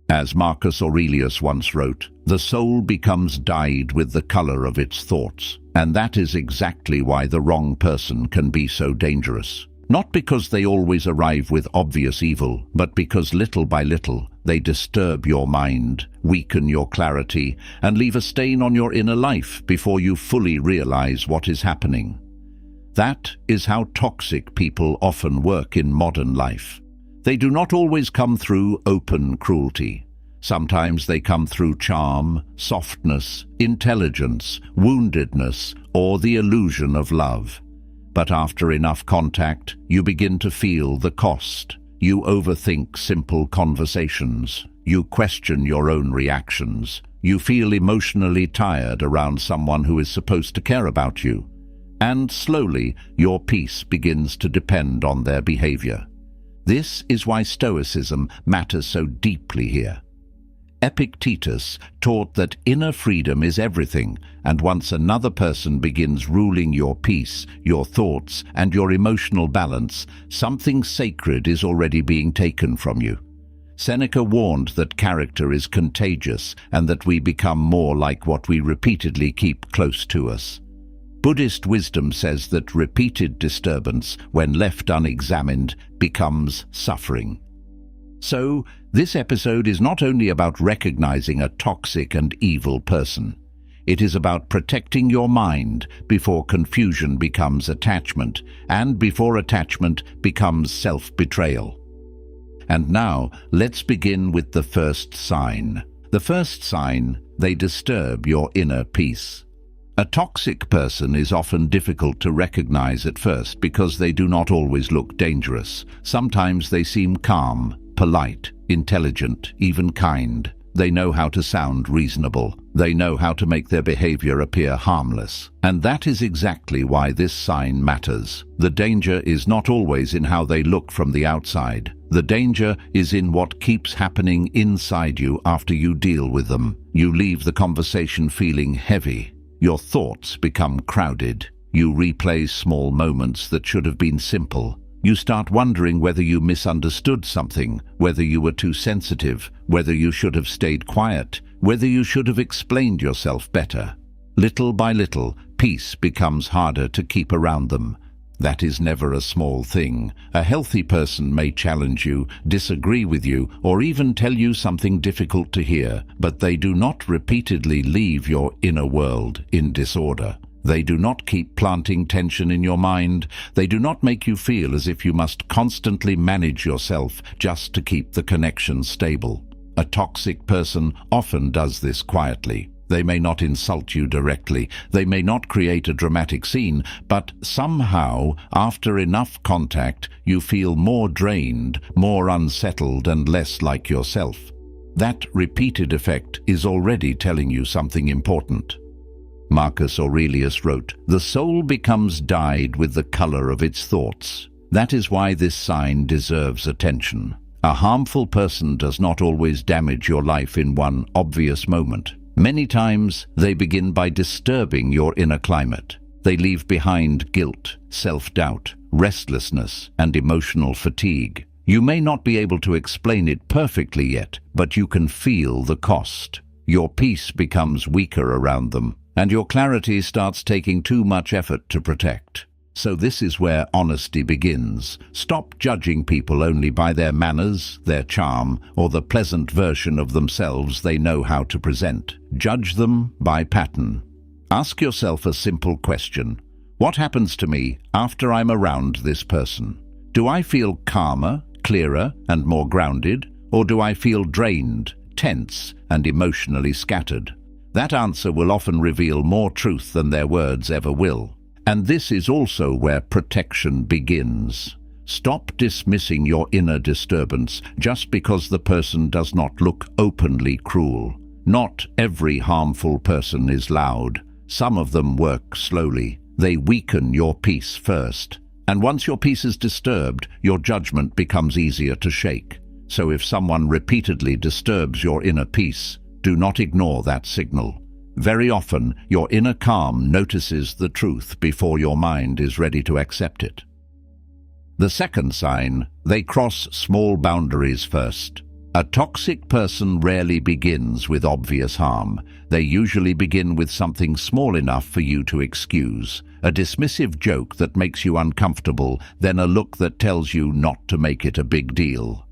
As Marcus Aurelius once wrote, the soul becomes dyed with the color of its thoughts, and that is exactly why the wrong person can be so dangerous. Not because they always arrive with obvious evil, but because little by little they disturb your mind, weaken your clarity, and leave a stain on your inner life before you fully realize what is happening. That is how toxic people often work in modern life. They do not always come through open cruelty. Sometimes they come through charm, softness, intelligence, woundedness, or the illusion of love. But after enough contact, you begin to feel the cost. You overthink simple conversations. You question your own reactions. You feel emotionally tired around someone who is supposed to care about you. And slowly, your peace begins to depend on their behavior. This is why Stoicism matters so deeply here. Epictetus taught that inner freedom is everything, and once another person begins ruling your peace, your thoughts, and your emotional balance, something sacred is already being taken from you. Seneca warned that character is contagious and that we become more like what we repeatedly keep close to us. Buddhist wisdom says that repeated disturbance, when left unexamined, becomes suffering. So, this episode is not only about recognizing a toxic and evil person. It is about protecting your mind before confusion becomes attachment, and before attachment becomes self-betrayal. And now, let's begin with the first sign. The first sign: they disturb your inner peace. A toxic person is often difficult to recognize at first because they do not always look dangerous. Sometimes they seem calm, polite, intelligent, even kind. They know how to sound reasonable. They know how to make their behavior appear harmless. And that is exactly why this sign matters. The danger is not always in how they look from the outside. The danger is in what keeps happening inside you after you deal with them. You leave the conversation feeling heavy. Your thoughts become crowded. You replay small moments that should have been simple. You start wondering whether you misunderstood something, whether you were too sensitive, whether you should have stayed quiet, whether you should have explained yourself better. Little by little, peace becomes harder to keep around them. That is never a small thing. A healthy person may challenge you, disagree with you, or even tell you something difficult to hear, but they do not repeatedly leave your inner world in disorder. They do not keep planting tension in your mind. They do not make you feel as if you must constantly manage yourself just to keep the connection stable. A toxic person often does this quietly. They may not insult you directly, they may not create a dramatic scene, but somehow, after enough contact, you feel more drained, more unsettled, and less like yourself. That repeated effect is already telling you something important. Marcus Aurelius wrote, "The soul becomes dyed with the color of its thoughts." That is why this sign deserves attention. A harmful person does not always damage your life in one obvious moment. Many times, they begin by disturbing your inner climate. They leave behind guilt, self-doubt, restlessness, and emotional fatigue. You may not be able to explain it perfectly yet, but you can feel the cost. Your peace becomes weaker around them, and your clarity starts taking too much effort to protect. So this is where honesty begins. Stop judging people only by their manners, their charm, or the pleasant version of themselves they know how to present. Judge them by pattern. Ask yourself a simple question. What happens to me after I'm around this person? Do I feel calmer, clearer, and more grounded? Or do I feel drained, tense, and emotionally scattered? That answer will often reveal more truth than their words ever will. And this is also where protection begins. Stop dismissing your inner disturbance just because the person does not look openly cruel. Not every harmful person is loud. Some of them work slowly. They weaken your peace first. And once your peace is disturbed, your judgment becomes easier to shake. So if someone repeatedly disturbs your inner peace, do not ignore that signal. Very often, your inner calm notices the truth before your mind is ready to accept it. The second sign: they cross small boundaries first. A toxic person rarely begins with obvious harm. They usually begin with something small enough for you to excuse. A dismissive joke that makes you uncomfortable, then a look that tells you not to make it a big deal.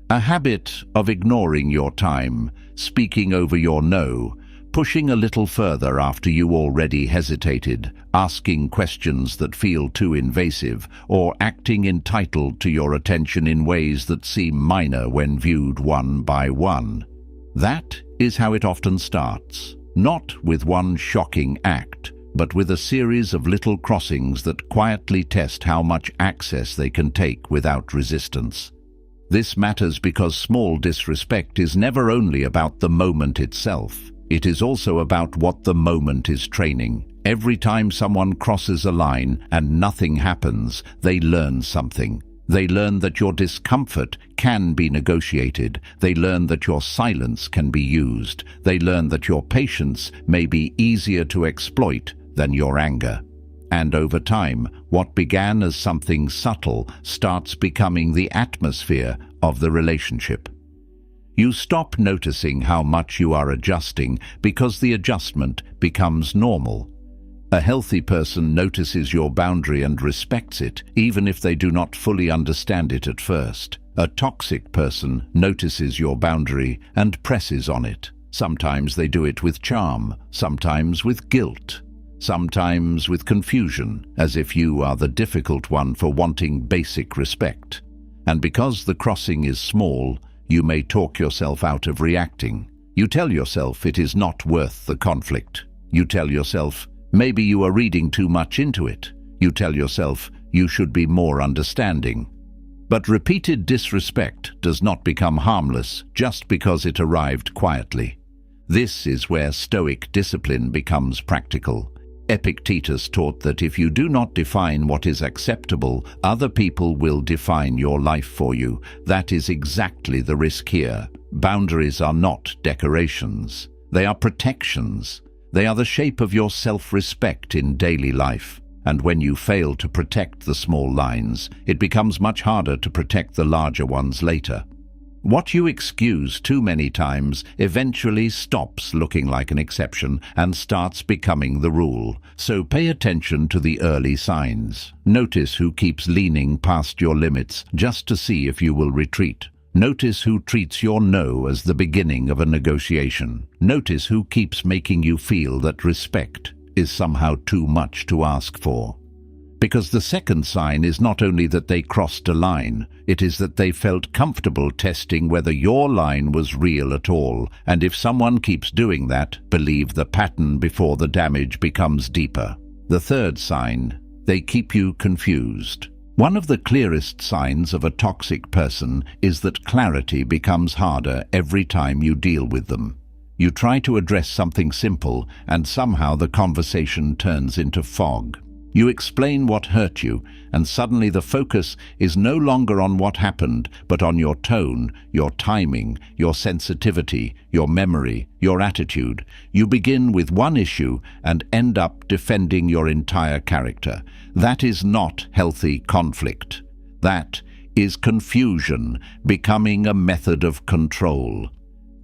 A habit of ignoring your time, speaking over your no, pushing a little further after you already hesitated, asking questions that feel too invasive, or acting entitled to your attention in ways that seem minor when viewed one by one. That is how it often starts, not with one shocking act, but with a series of little crossings that quietly test how much access they can take without resistance. This matters because small disrespect is never only about the moment itself. It is also about what the moment is training. Every time someone crosses a line and nothing happens, they learn something. They learn that your discomfort can be negotiated. They learn that your silence can be used. They learn that your patience may be easier to exploit than your anger. And over time, what began as something subtle starts becoming the atmosphere of the relationship. You stop noticing how much you are adjusting because the adjustment becomes normal. A healthy person notices your boundary and respects it, even if they do not fully understand it at first. A toxic person notices your boundary and presses on it. Sometimes they do it with charm, sometimes with guilt, sometimes with confusion, as if you are the difficult one for wanting basic respect. And because the crossing is small, you may talk yourself out of reacting. You tell yourself it is not worth the conflict. You tell yourself, maybe you are reading too much into it. You tell yourself, you should be more understanding. But repeated disrespect does not become harmless just because it arrived quietly. This is where Stoic discipline becomes practical. Epictetus taught that if you do not define what is acceptable, other people will define your life for you. That is exactly the risk here. Boundaries are not decorations. They are protections. They are the shape of your self-respect in daily life. And when you fail to protect the small lines, it becomes much harder to protect the larger ones later. What you excuse too many times eventually stops looking like an exception and starts becoming the rule. So pay attention to the early signs. Notice who keeps leaning past your limits just to see if you will retreat. Notice who treats your no as the beginning of a negotiation. Notice who keeps making you feel that respect is somehow too much to ask for. Because the second sign is not only that they crossed a line, it is that they felt comfortable testing whether your line was real at all. And if someone keeps doing that, believe the pattern before the damage becomes deeper. The third sign, they keep you confused. One of the clearest signs of a toxic person is that clarity becomes harder every time you deal with them. You try to address something simple, and somehow the conversation turns into fog. You explain what hurt you, and suddenly the focus is no longer on what happened, but on your tone, your timing, your sensitivity, your memory, your attitude. You begin with one issue and end up defending your entire character. That is not healthy conflict. That is confusion becoming a method of control.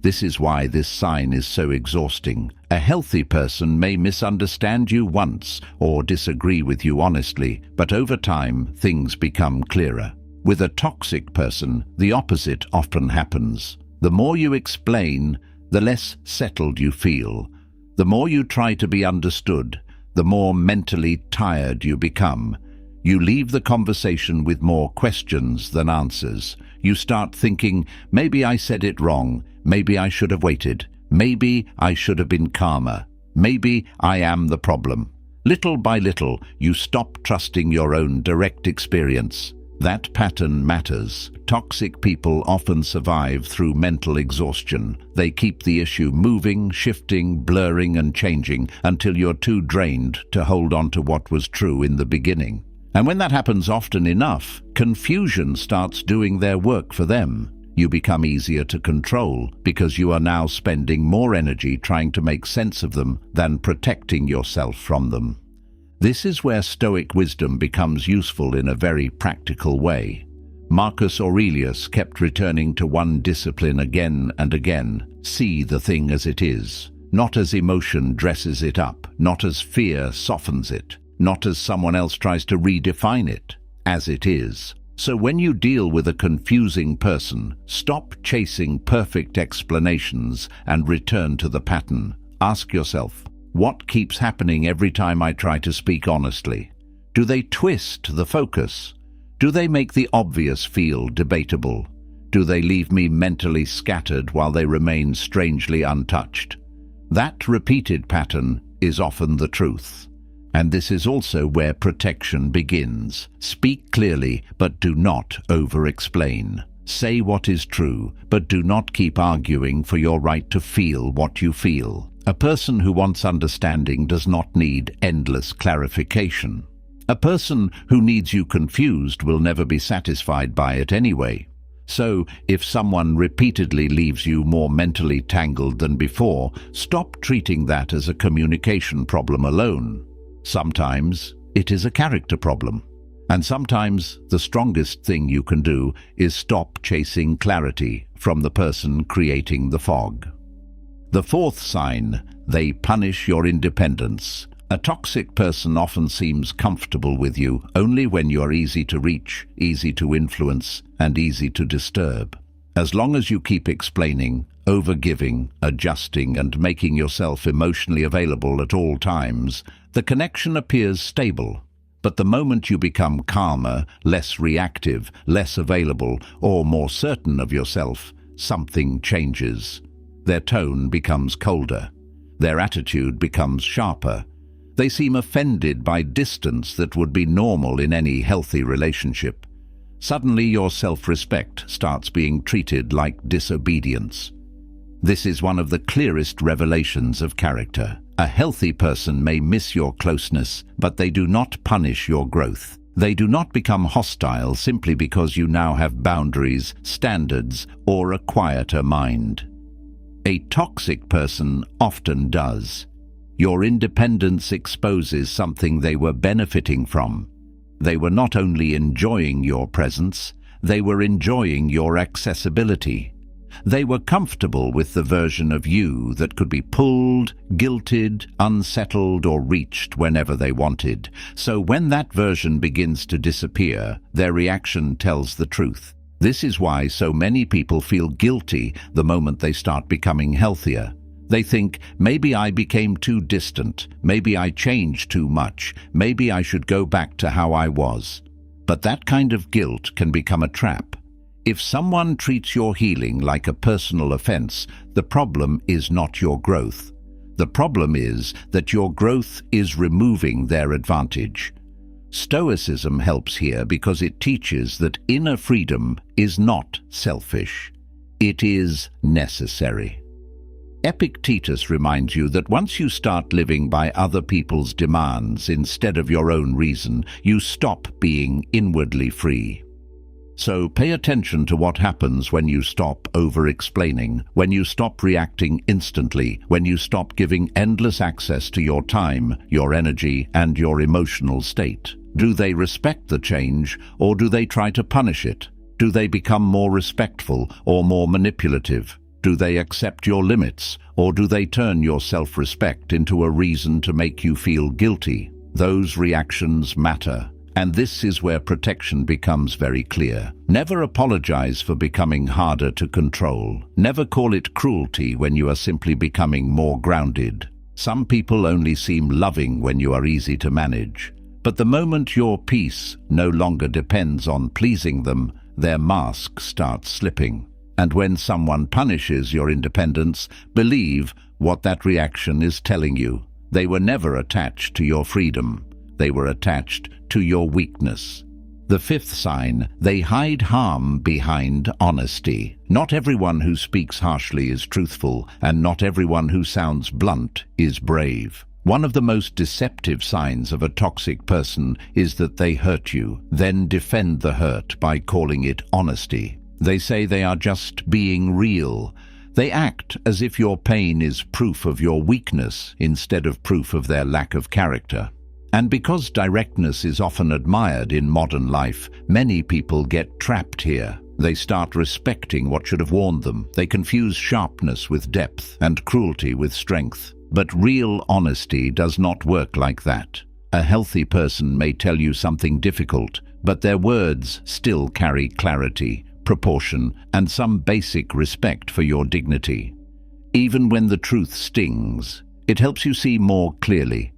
This is why this sign is so exhausting. A healthy person may misunderstand you once or disagree with you honestly, but over time, things become clearer. With a toxic person, the opposite often happens. The more you explain, the less settled you feel. The more you try to be understood, the more mentally tired you become. You leave the conversation with more questions than answers. You start thinking, maybe I said it wrong. Maybe I should have waited. Maybe I should have been calmer. Maybe I am the problem. Little by little, you stop trusting your own direct experience. That pattern matters. Toxic people often survive through mental exhaustion. They keep the issue moving, shifting, blurring, and changing until you're too drained to hold on to what was true in the beginning. And when that happens often enough, confusion starts doing their work for them. You become easier to control because you are now spending more energy trying to make sense of them than protecting yourself from them. This is where Stoic wisdom becomes useful in a very practical way. Marcus Aurelius kept returning to one discipline again and again. See the thing as it is, not as emotion dresses it up, not as fear softens it, not as someone else tries to redefine it, as it is. So when you deal with a confusing person, stop chasing perfect explanations and return to the pattern. Ask yourself, what keeps happening every time I try to speak honestly? Do they twist the focus? Do they make the obvious feel debatable? Do they leave me mentally scattered while they remain strangely untouched? That repeated pattern is often the truth. And this is also where protection begins. Speak clearly, but do not over-explain. Say what is true, but do not keep arguing for your right to feel what you feel. A person who wants understanding does not need endless clarification. A person who needs you confused will never be satisfied by it anyway. So, if someone repeatedly leaves you more mentally tangled than before, stop treating that as a communication problem alone. Sometimes it is a character problem. And sometimes the strongest thing you can do is stop chasing clarity from the person creating the fog. The fourth sign, they punish your independence. A toxic person often seems comfortable with you only when you are easy to reach, easy to influence, and easy to disturb. As long as you keep explaining, overgiving, adjusting, and making yourself emotionally available at all times, the connection appears stable. But the moment you become calmer, less reactive, less available, or more certain of yourself, something changes. Their tone becomes colder. Their attitude becomes sharper. They seem offended by distance that would be normal in any healthy relationship. Suddenly your self-respect starts being treated like disobedience. This is one of the clearest revelations of character. A healthy person may miss your closeness, but they do not punish your growth. They do not become hostile simply because you now have boundaries, standards, or a quieter mind. A toxic person often does. Your independence exposes something they were benefiting from. They were not only enjoying your presence, they were enjoying your accessibility. They were comfortable with the version of you that could be pulled, guilted, unsettled, or reached whenever they wanted. So when that version begins to disappear, their reaction tells the truth. This is why so many people feel guilty the moment they start becoming healthier. They think, maybe I became too distant, maybe I changed too much, maybe I should go back to how I was. But that kind of guilt can become a trap. If someone treats your healing like a personal offense, the problem is not your growth. The problem is that your growth is removing their advantage. Stoicism helps here because it teaches that inner freedom is not selfish. It is necessary. Epictetus reminds you that once you start living by other people's demands instead of your own reason, you stop being inwardly free. So pay attention to what happens when you stop over-explaining, when you stop reacting instantly, when you stop giving endless access to your time, your energy, and your emotional state. Do they respect the change, or do they try to punish it? Do they become more respectful or more manipulative? Do they accept your limits, or do they turn your self-respect into a reason to make you feel guilty? Those reactions matter. And this is where protection becomes very clear. Never apologize for becoming harder to control. Never call it cruelty when you are simply becoming more grounded. Some people only seem loving when you are easy to manage. But the moment your peace no longer depends on pleasing them, their mask starts slipping. And when someone punishes your independence, believe what that reaction is telling you. They were never attached to your freedom. They were attached to your weakness. The fifth sign, they hide harm behind honesty. Not everyone who speaks harshly is truthful, and not everyone who sounds blunt is brave. One of the most deceptive signs of a toxic person is that they hurt you, then defend the hurt by calling it honesty. They say they are just being real. They act as if your pain is proof of your weakness instead of proof of their lack of character. And because directness is often admired in modern life, many people get trapped here. They start respecting what should have warned them. They confuse sharpness with depth and cruelty with strength. But real honesty does not work like that. A healthy person may tell you something difficult, but their words still carry clarity, proportion, and some basic respect for your dignity. Even when the truth stings, it helps you see more clearly.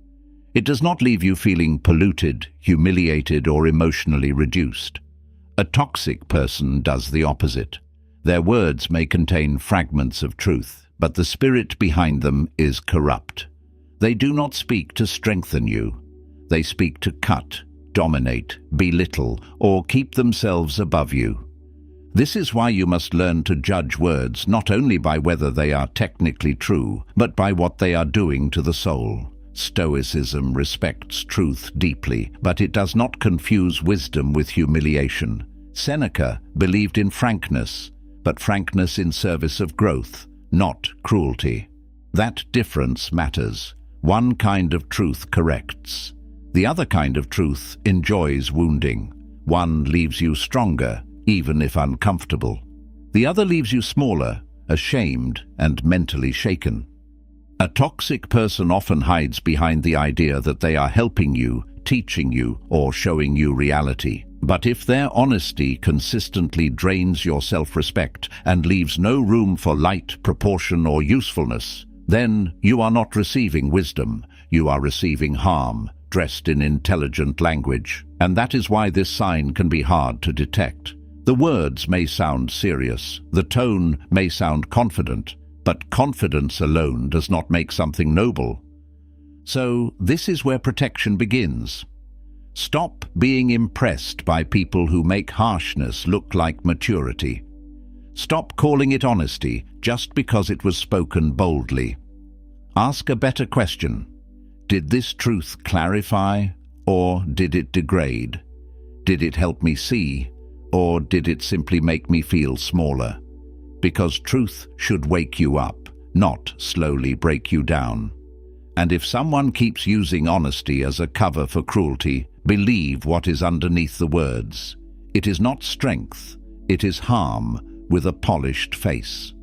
It does not leave you feeling polluted, humiliated, or emotionally reduced. A toxic person does the opposite. Their words may contain fragments of truth, but the spirit behind them is corrupt. They do not speak to strengthen you. They speak to cut, dominate, belittle, or keep themselves above you. This is why you must learn to judge words not only by whether they are technically true, but by what they are doing to the soul. Stoicism respects truth deeply, but it does not confuse wisdom with humiliation. Seneca believed in frankness, but frankness in service of growth, not cruelty. That difference matters. One kind of truth corrects. The other kind of truth enjoys wounding. One leaves you stronger, even if uncomfortable. The other leaves you smaller, ashamed, and mentally shaken. A toxic person often hides behind the idea that they are helping you, teaching you, or showing you reality. But if their honesty consistently drains your self-respect and leaves no room for light, proportion, or usefulness, then you are not receiving wisdom. You are receiving harm, dressed in intelligent language. And that is why this sign can be hard to detect. The words may sound serious, the tone may sound confident, but confidence alone does not make something noble. So this is where protection begins. Stop being impressed by people who make harshness look like maturity. Stop calling it honesty just because it was spoken boldly. Ask a better question. Did this truth clarify, or did it degrade? Did it help me see, or did it simply make me feel smaller? Because truth should wake you up, not slowly break you down. And if someone keeps using honesty as a cover for cruelty, believe what is underneath the words. It is not strength, it is harm with a polished face.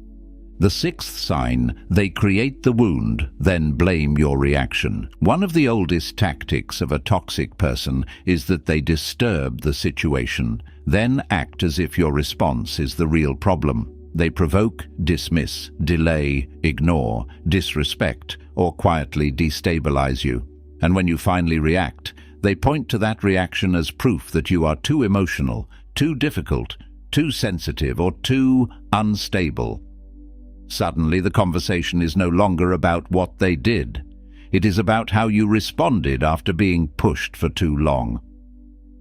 The sixth sign, they create the wound, then blame your reaction. One of the oldest tactics of a toxic person is that they disturb the situation, then act as if your response is the real problem. They provoke, dismiss, delay, ignore, disrespect, or quietly destabilize you. And when you finally react, they point to that reaction as proof that you are too emotional, too difficult, too sensitive, or too unstable. Suddenly, the conversation is no longer about what they did. It is about how you responded after being pushed for too long.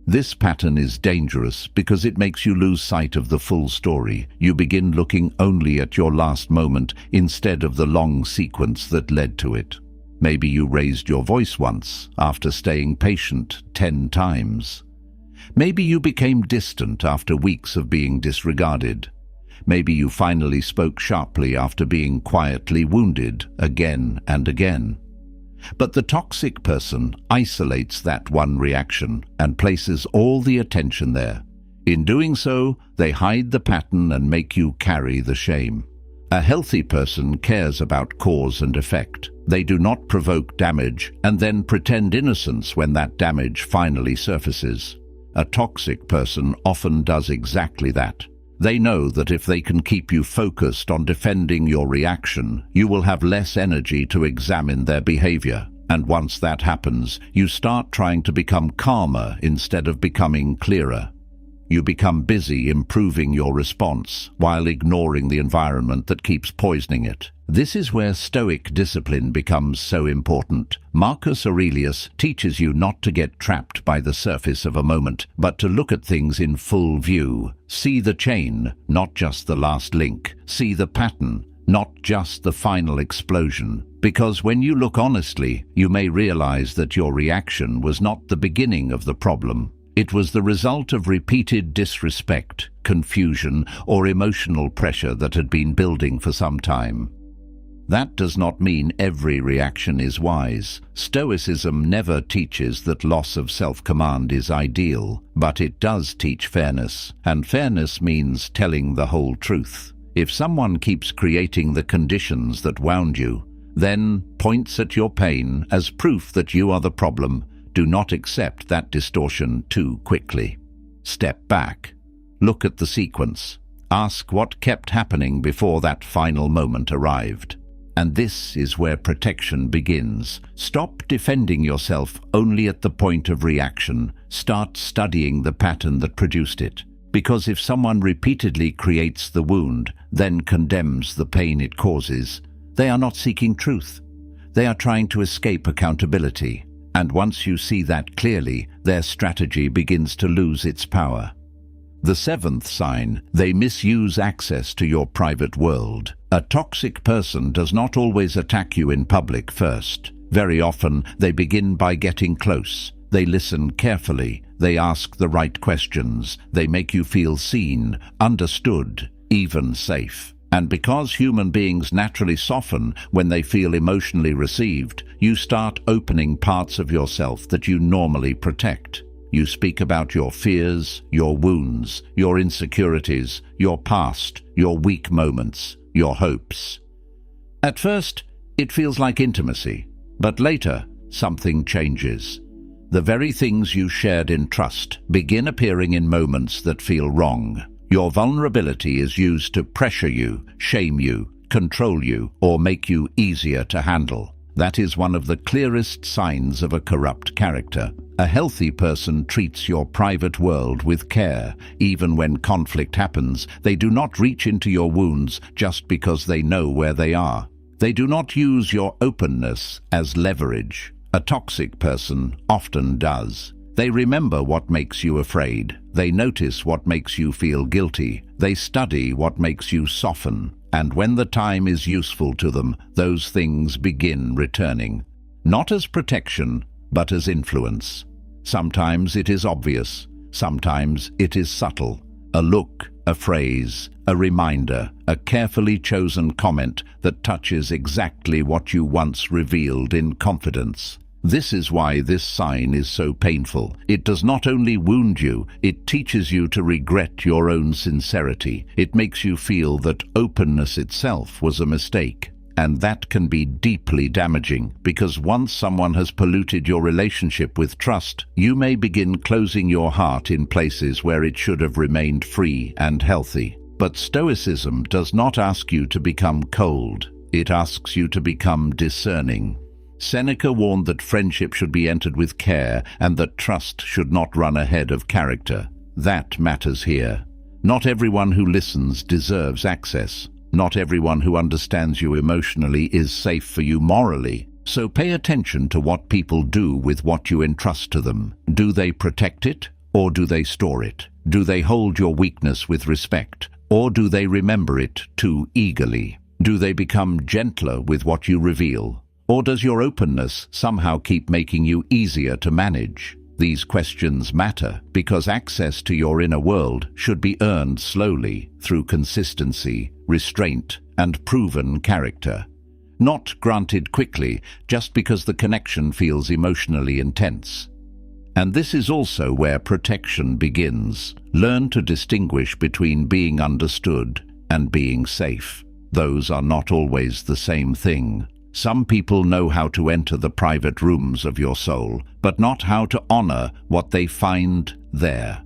This pattern is dangerous because it makes you lose sight of the full story. You begin looking only at your last moment instead of the long sequence that led to it. Maybe you raised your voice once after staying patient 10 times. Maybe you became distant after weeks of being disregarded. Maybe you finally spoke sharply after being quietly wounded again and again. But the toxic person isolates that one reaction and places all the attention there. In doing so, they hide the pattern and make you carry the shame. A healthy person cares about cause and effect. They do not provoke damage and then pretend innocence when that damage finally surfaces. A toxic person often does exactly that. They know that if they can keep you focused on defending your reaction, you will have less energy to examine their behavior. And once that happens, you start trying to become calmer instead of becoming clearer. You become busy improving your response while ignoring the environment that keeps poisoning it. This is where Stoic discipline becomes so important. Marcus Aurelius teaches you not to get trapped by the surface of a moment, but to look at things in full view. See the chain, not just the last link. See the pattern, not just the final explosion. Because when you look honestly, you may realize that your reaction was not the beginning of the problem. It was the result of repeated disrespect, confusion, or emotional pressure that had been building for some time. That does not mean every reaction is wise. Stoicism never teaches that loss of self-command is ideal, but it does teach fairness, and fairness means telling the whole truth. If someone keeps creating the conditions that wound you, then points at your pain as proof that you are the problem, do not accept that distortion too quickly. Step back. Look at the sequence. Ask what kept happening before that final moment arrived. And this is where protection begins. Stop defending yourself only at the point of reaction. Start studying the pattern that produced it. Because if someone repeatedly creates the wound, then condemns the pain it causes, they are not seeking truth. They are trying to escape accountability. And once you see that clearly, their strategy begins to lose its power. The seventh sign: they misuse access to your private world. A toxic person does not always attack you in public first. Very often, they begin by getting close. They listen carefully. They ask the right questions. They make you feel seen, understood, even safe. And because human beings naturally soften when they feel emotionally received, you start opening parts of yourself that you normally protect. You speak about your fears, your wounds, your insecurities, your past, your weak moments, your hopes. At first, it feels like intimacy, but later, something changes. The very things you shared in trust begin appearing in moments that feel wrong. Your vulnerability is used to pressure you, shame you, control you, or make you easier to handle. That is one of the clearest signs of a corrupt character. A healthy person treats your private world with care. Even when conflict happens, they do not reach into your wounds just because they know where they are. They do not use your openness as leverage. A toxic person often does. They remember what makes you afraid. They notice what makes you feel guilty. They study what makes you soften. And when the time is useful to them, those things begin returning. Not as protection, but as influence. Sometimes it is obvious. Sometimes it is subtle. A look, a phrase, a reminder, a carefully chosen comment that touches exactly what you once revealed in confidence. This is why this sign is so painful. It does not only wound you, it teaches you to regret your own sincerity. It makes you feel that openness itself was a mistake. And that can be deeply damaging, because once someone has polluted your relationship with trust, you may begin closing your heart in places where it should have remained free and healthy. But Stoicism does not ask you to become cold. It asks you to become discerning. Seneca warned that friendship should be entered with care and that trust should not run ahead of character. That matters here. Not everyone who listens deserves access. Not everyone who understands you emotionally is safe for you morally. So pay attention to what people do with what you entrust to them. Do they protect it, or do they store it? Do they hold your weakness with respect, or do they remember it too eagerly? Do they become gentler with what you reveal? Or does your openness somehow keep making you easier to manage? These questions matter because access to your inner world should be earned slowly through consistency, restraint, and proven character. Not granted quickly just because the connection feels emotionally intense. And this is also where protection begins. Learn to distinguish between being understood and being safe. Those are not always the same thing. Some people know how to enter the private rooms of your soul, but not how to honor what they find there.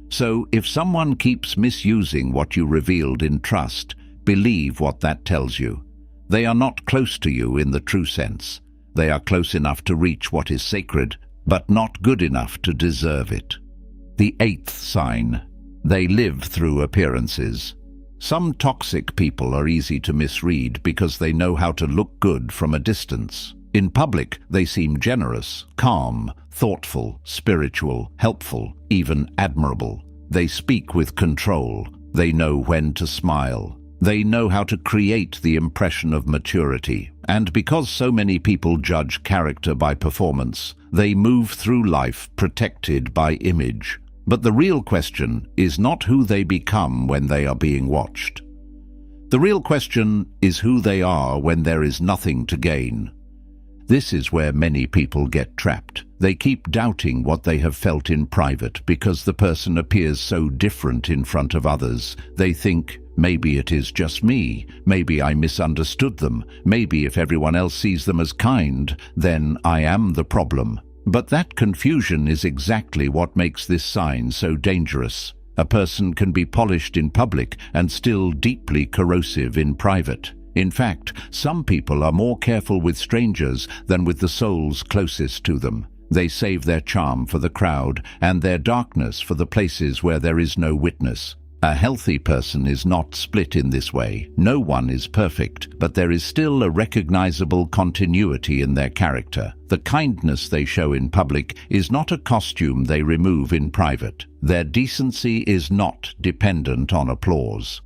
So if someone keeps misusing what you revealed in trust, believe what that tells you. They are not close to you in the true sense. They are close enough to reach what is sacred, but not good enough to deserve it. The eighth sign: they live through appearances. Some toxic people are easy to misread because they know how to look good from a distance. In public, they seem generous, calm, thoughtful, spiritual, helpful, even admirable. They speak with control. They know when to smile. They know how to create the impression of maturity. And because so many people judge character by performance, they move through life protected by image. But the real question is not who they become when they are being watched. The real question is who they are when there is nothing to gain. This is where many people get trapped. They keep doubting what they have felt in private because the person appears so different in front of others. They think, maybe it is just me, maybe I misunderstood them, maybe if everyone else sees them as kind, then I am the problem. But that confusion is exactly what makes this sign so dangerous. A person can be polished in public and still deeply corrosive in private. In fact, some people are more careful with strangers than with the souls closest to them. They save their charm for the crowd and their darkness for the places where there is no witness. A healthy person is not split in this way. No one is perfect, but there is still a recognizable continuity in their character. The kindness they show in public is not a costume they remove in private. Their decency is not dependent on applause.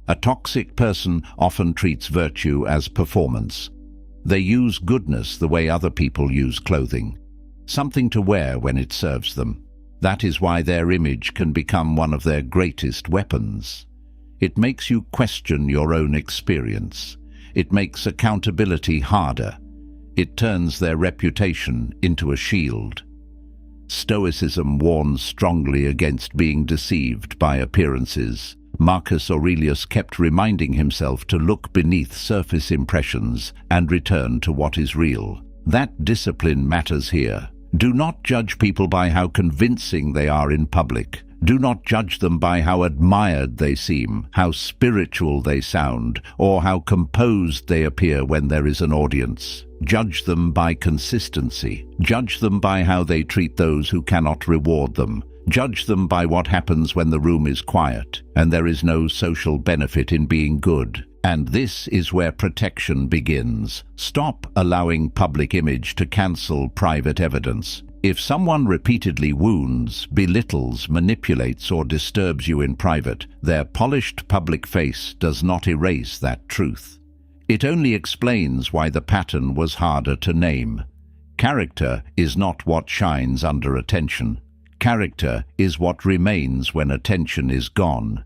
A toxic person often treats virtue as performance. They use goodness the way other people use clothing, something to wear when it serves them. That is why their image can become one of their greatest weapons. It makes you question your own experience. It makes accountability harder. It turns their reputation into a shield. Stoicism warns strongly against being deceived by appearances. Marcus Aurelius kept reminding himself to look beneath surface impressions and return to what is real. That discipline matters here. Do not judge people by how convincing they are in public. Do not judge them by how admired they seem, how spiritual they sound, or how composed they appear when there is an audience. Judge them by consistency. Judge them by how they treat those who cannot reward them. Judge them by what happens when the room is quiet and there is no social benefit in being good. And this is where protection begins. Stop allowing public image to cancel private evidence. If someone repeatedly wounds, belittles, manipulates, or disturbs you in private, their polished public face does not erase that truth. It only explains why the pattern was harder to name. Character is not what shines under attention. Character is what remains when attention is gone.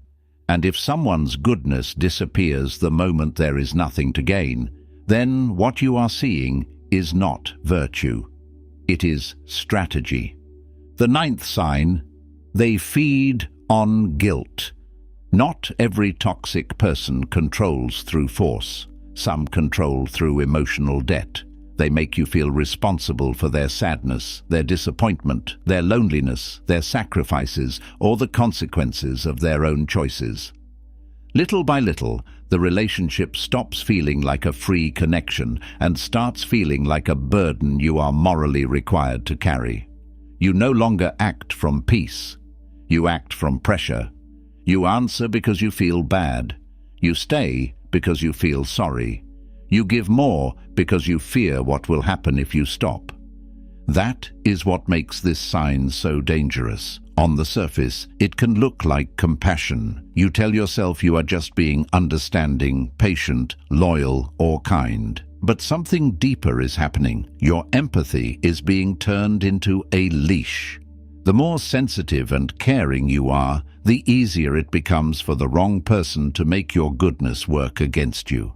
And if someone's goodness disappears the moment there is nothing to gain, then what you are seeing is not virtue. It is strategy. The ninth sign: they feed on guilt. Not every toxic person controls through force. Some control through emotional debt. They make you feel responsible for their sadness, their disappointment, their loneliness, their sacrifices, or the consequences of their own choices. Little by little, the relationship stops feeling like a free connection and starts feeling like a burden you are morally required to carry. You no longer act from peace. You act from pressure. You answer because you feel bad. You stay because you feel sorry. You give more because you fear what will happen if you stop. That is what makes this sign so dangerous. On the surface, it can look like compassion. You tell yourself you are just being understanding, patient, loyal, or kind. But something deeper is happening. Your empathy is being turned into a leash. The more sensitive and caring you are, the easier it becomes for the wrong person to make your goodness work against you.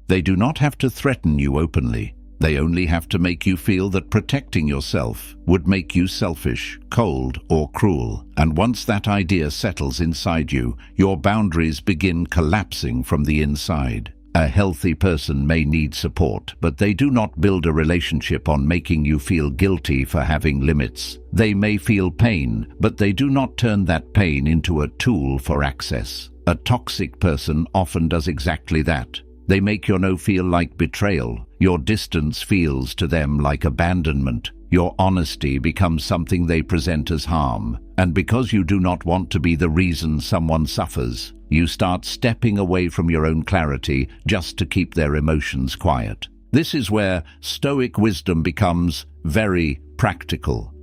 They do not have to threaten you openly. They only have to make you feel that protecting yourself would make you selfish, cold, or cruel. And once that idea settles inside you, your boundaries begin collapsing from the inside. A healthy person may need support, but they do not build a relationship on making you feel guilty for having limits. They may feel pain, but they do not turn that pain into a tool for access. A toxic person often does exactly that. They make your no feel like betrayal. Your distance feels to them like abandonment. Your honesty becomes something they present as harm. And because you do not want to be the reason someone suffers, you start stepping away from your own clarity just to keep their emotions quiet. This is where Stoic wisdom becomes very practical.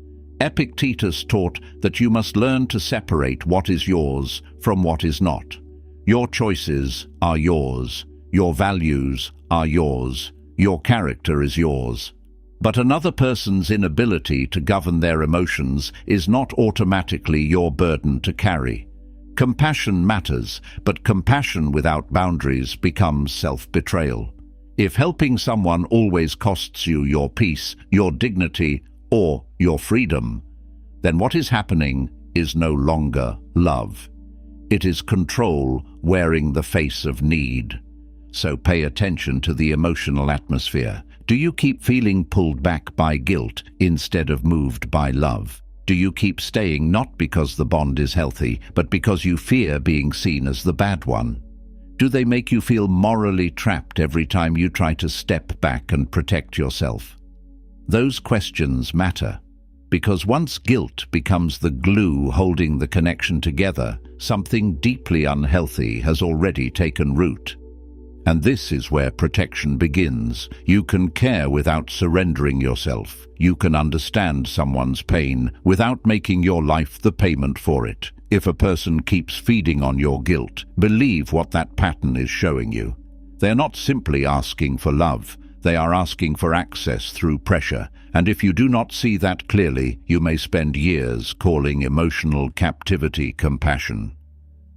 Epictetus taught that you must learn to separate what is yours from what is not. Your choices are yours. Your values are yours. Your character is yours. But another person's inability to govern their emotions is not automatically your burden to carry. Compassion matters, but compassion without boundaries becomes self-betrayal. If helping someone always costs you your peace, your dignity, or your freedom, then what is happening is no longer love. It is control wearing the face of need. So pay attention to the emotional atmosphere. Do you keep feeling pulled back by guilt instead of moved by love? Do you keep staying not because the bond is healthy, but because you fear being seen as the bad one? Do they make you feel morally trapped every time you try to step back and protect yourself? Those questions matter, because once guilt becomes the glue holding the connection together, something deeply unhealthy has already taken root. And this is where protection begins. You can care without surrendering yourself. You can understand someone's pain without making your life the payment for it. If a person keeps feeding on your guilt, believe what that pattern is showing you. They're not simply asking for love. They are asking for access through pressure. And if you do not see that clearly, you may spend years calling emotional captivity compassion.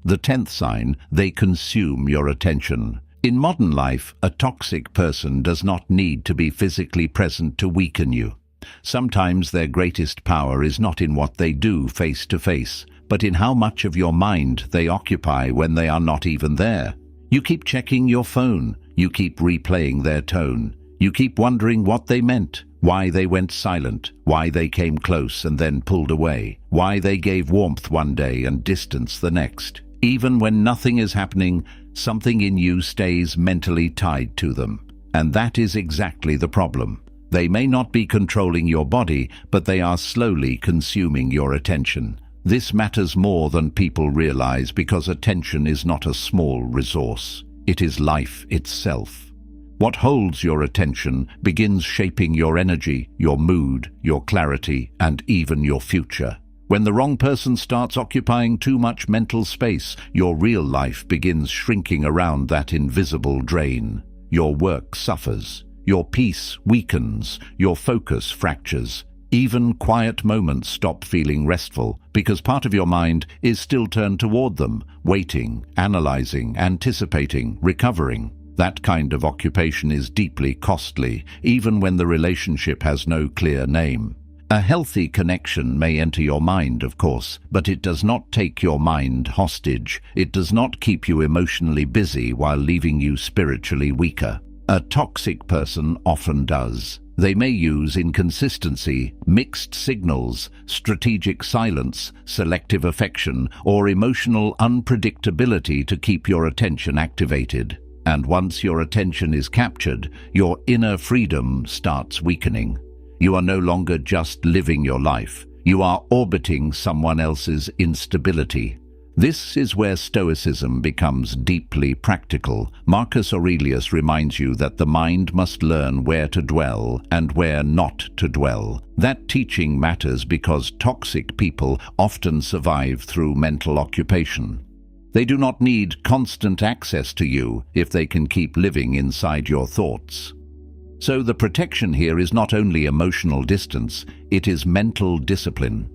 The 10th sign, they consume your attention. In modern life, a toxic person does not need to be physically present to weaken you. Sometimes their greatest power is not in what they do face to face, but in how much of your mind they occupy when they are not even there. You keep checking your phone. You keep replaying their tone. You keep wondering what they meant, why they went silent, why they came close and then pulled away, why they gave warmth one day and distance the next. Even when nothing is happening, something in you stays mentally tied to them. And that is exactly the problem. They may not be controlling your body, but they are slowly consuming your attention. This matters more than people realize because attention is not a small resource. It is life itself. What holds your attention begins shaping your energy, your mood, your clarity, and even your future. When the wrong person starts occupying too much mental space, your real life begins shrinking around that invisible drain. Your work suffers. Your peace weakens. Your focus fractures. Even quiet moments stop feeling restful because part of your mind is still turned toward them, waiting, analyzing, anticipating, recovering. That kind of occupation is deeply costly, even when the relationship has no clear name. A healthy connection may enter your mind, of course, but it does not take your mind hostage. It does not keep you emotionally busy while leaving you spiritually weaker. A toxic person often does. They may use inconsistency, mixed signals, strategic silence, selective affection, or emotional unpredictability to keep your attention activated. And once your attention is captured, your inner freedom starts weakening. You are no longer just living your life. You are orbiting someone else's instability. This is where Stoicism becomes deeply practical. Marcus Aurelius reminds you that the mind must learn where to dwell and where not to dwell. That teaching matters because toxic people often survive through mental occupation. They do not need constant access to you if they can keep living inside your thoughts. So the protection here is not only emotional distance, it is mental discipline.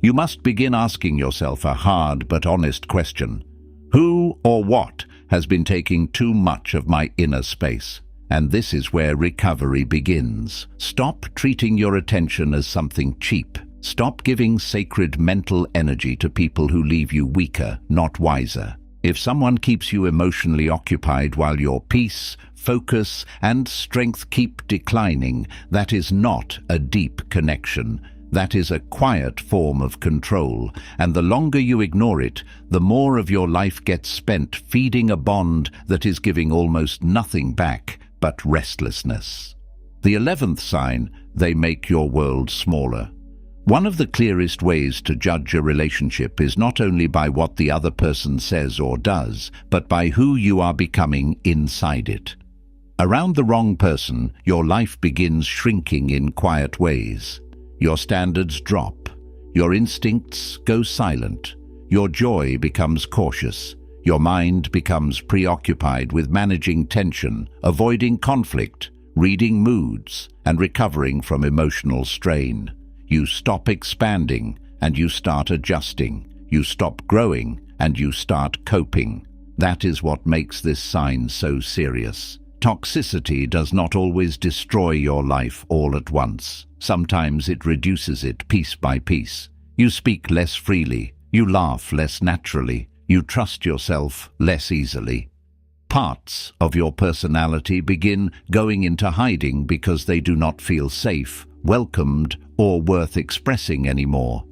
You must begin asking yourself a hard but honest question. Who or what has been taking too much of my inner space? And this is where recovery begins. Stop treating your attention as something cheap. Stop giving sacred mental energy to people who leave you weaker, not wiser. If someone keeps you emotionally occupied while your peace, focus, and strength keep declining, that is not a deep connection. That is a quiet form of control, and the longer you ignore it, the more of your life gets spent feeding a bond that is giving almost nothing back but restlessness. The 11th sign, they make your world smaller. One of the clearest ways to judge a relationship is not only by what the other person says or does, but by who you are becoming inside it. Around the wrong person, your life begins shrinking in quiet ways. Your standards drop. Your instincts go silent. Your joy becomes cautious. Your mind becomes preoccupied with managing tension, avoiding conflict, reading moods, and recovering from emotional strain. You stop expanding and you start adjusting. You stop growing and you start coping. That is what makes this sign so serious. Toxicity does not always destroy your life all at once. Sometimes it reduces it piece by piece. You speak less freely. You laugh less naturally. You trust yourself less easily. Parts of your personality begin going into hiding because they do not feel safe, welcomed, or worth expressing anymore.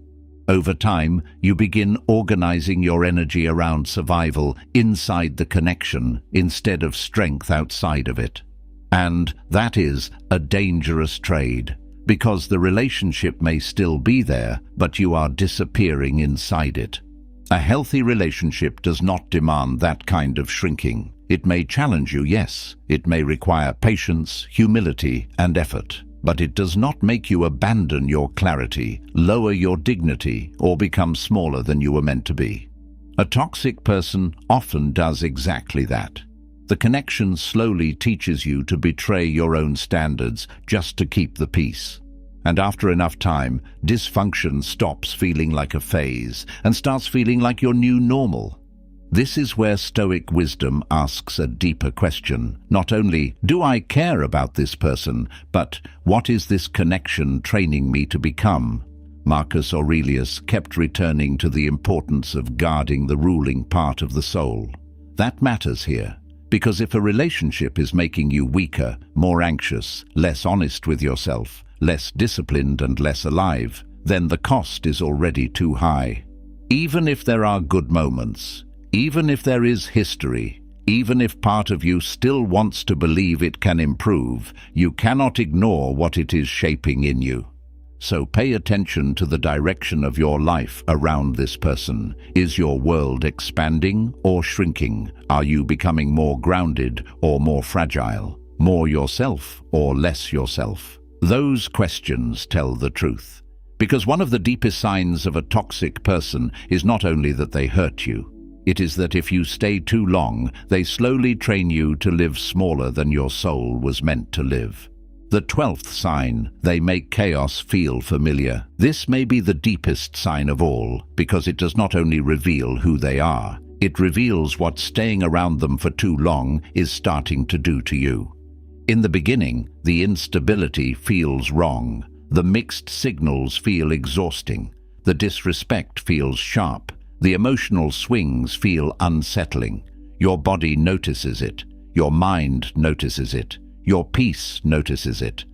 Over time, you begin organizing your energy around survival inside the connection instead of strength outside of it. And that is a dangerous trade, because the relationship may still be there, but you are disappearing inside it. A healthy relationship does not demand that kind of shrinking. It may challenge you, yes. It may require patience, humility, and effort. But it does not make you abandon your clarity, lower your dignity, or become smaller than you were meant to be. A toxic person often does exactly that. The connection slowly teaches you to betray your own standards just to keep the peace. And after enough time, dysfunction stops feeling like a phase and starts feeling like your new normal. This is where Stoic wisdom asks a deeper question. Not only, do I care about this person, but what is this connection training me to become? Marcus Aurelius kept returning to the importance of guarding the ruling part of the soul. That matters here, because if a relationship is making you weaker, more anxious, less honest with yourself, less disciplined and less alive, then the cost is already too high. Even if there are good moments, even if there is history, even if part of you still wants to believe it can improve, you cannot ignore what it is shaping in you. So pay attention to the direction of your life around this person. Is your world expanding or shrinking? Are you becoming more grounded or more fragile? More yourself or less yourself? Those questions tell the truth. Because one of the deepest signs of a toxic person is not only that they hurt you, it is that if you stay too long, they slowly train you to live smaller than your soul was meant to live. The 12th sign, they make chaos feel familiar. This may be the deepest sign of all, because it does not only reveal who they are, it reveals what staying around them for too long is starting to do to you. In the beginning, the instability feels wrong. The mixed signals feel exhausting. The disrespect feels sharp. The emotional swings feel unsettling. Your body notices it. Your mind notices it. Your peace notices it.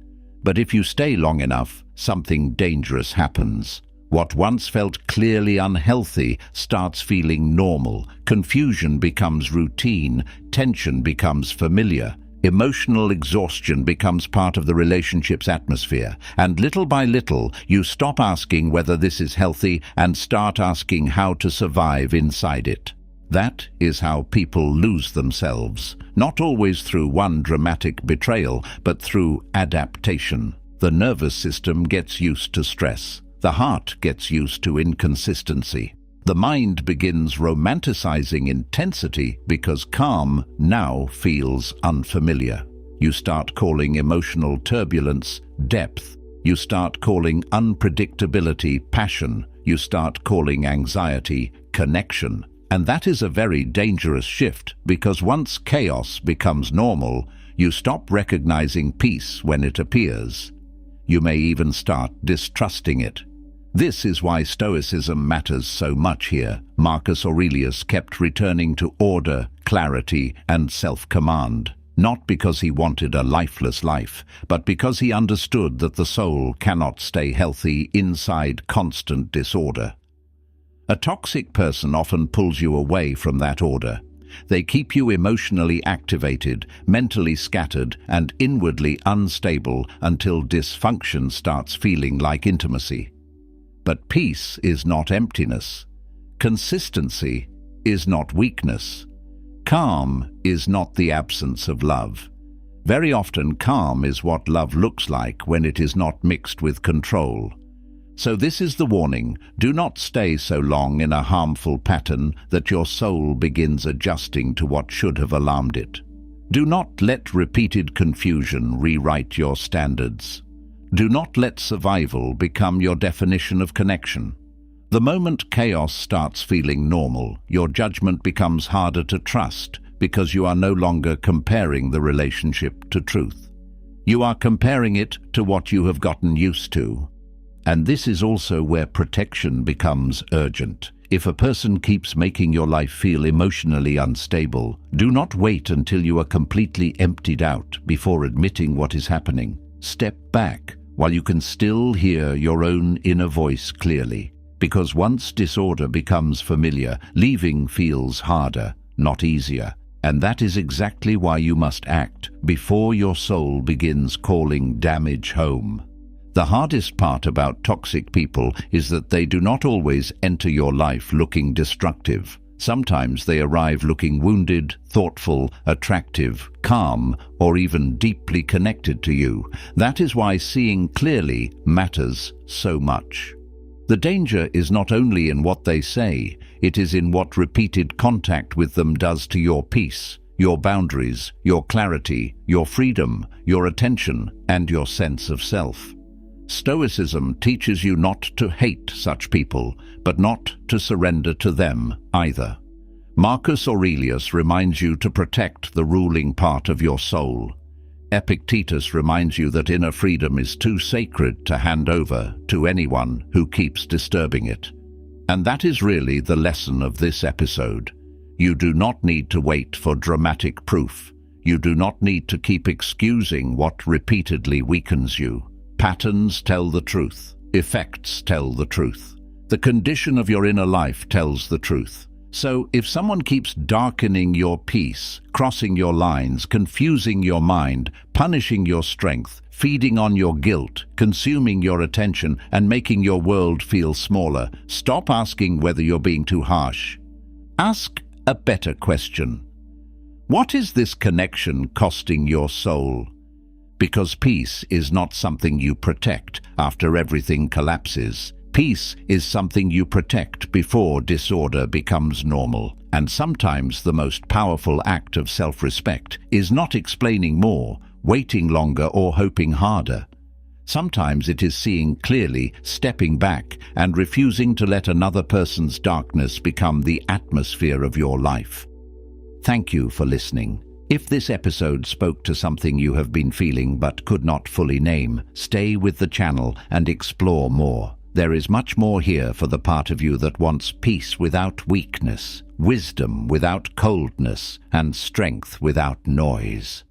But if you stay long enough, something dangerous happens. What once felt clearly unhealthy starts feeling normal. Confusion becomes routine. Tension becomes familiar. Emotional exhaustion becomes part of the relationship's atmosphere, and little by little, you stop asking whether this is healthy and start asking how to survive inside it. That is how people lose themselves, not always through one dramatic betrayal, but through adaptation. The nervous system gets used to stress. The heart gets used to inconsistency. The mind begins romanticizing intensity because calm now feels unfamiliar. You start calling emotional turbulence depth. You start calling unpredictability passion. You start calling anxiety connection. And that is a very dangerous shift, because once chaos becomes normal, you stop recognizing peace when it appears. You may even start distrusting it. This is why Stoicism matters so much here. Marcus Aurelius kept returning to order, clarity, and self-command, not because he wanted a lifeless life, but because he understood that the soul cannot stay healthy inside constant disorder. A toxic person often pulls you away from that order. They keep you emotionally activated, mentally scattered, and inwardly unstable until dysfunction starts feeling like intimacy. But peace is not emptiness. Consistency is not weakness. Calm is not the absence of love. Very often, calm is what love looks like when it is not mixed with control. So this is the warning: do not stay so long in a harmful pattern that your soul begins adjusting to what should have alarmed it. Do not let repeated confusion rewrite your standards. Do not let survival become your definition of connection. The moment chaos starts feeling normal, your judgment becomes harder to trust because you are no longer comparing the relationship to truth. You are comparing it to what you have gotten used to. And this is also where protection becomes urgent. If a person keeps making your life feel emotionally unstable, do not wait until you are completely emptied out before admitting what is happening. Step back while you can still hear your own inner voice clearly. Because once disorder becomes familiar, leaving feels harder, not easier. And that is exactly why you must act before your soul begins calling damage home. The hardest part about toxic people is that they do not always enter your life looking destructive. Sometimes they arrive looking wounded, thoughtful, attractive, calm, or even deeply connected to you. That is why seeing clearly matters so much. The danger is not only in what they say, it is in what repeated contact with them does to your peace, your boundaries, your clarity, your freedom, your attention, and your sense of self. Stoicism teaches you not to hate such people, but not to surrender to them either. Marcus Aurelius reminds you to protect the ruling part of your soul. Epictetus reminds you that inner freedom is too sacred to hand over to anyone who keeps disturbing it. And that is really the lesson of this episode. You do not need to wait for dramatic proof. You do not need to keep excusing what repeatedly weakens you. Patterns tell the truth. Effects tell the truth. The condition of your inner life tells the truth. So if someone keeps darkening your peace, crossing your lines, confusing your mind, punishing your strength, feeding on your guilt, consuming your attention, and making your world feel smaller, stop asking whether you're being too harsh. Ask a better question. What is this connection costing your soul? Because peace is not something you protect after everything collapses. Peace is something you protect before disorder becomes normal. And sometimes the most powerful act of self-respect is not explaining more, waiting longer, or hoping harder. Sometimes it is seeing clearly, stepping back, and refusing to let another person's darkness become the atmosphere of your life. Thank you for listening. If this episode spoke to something you have been feeling but could not fully name, stay with the channel and explore more. There is much more here for the part of you that wants peace without weakness, wisdom without coldness, and strength without noise.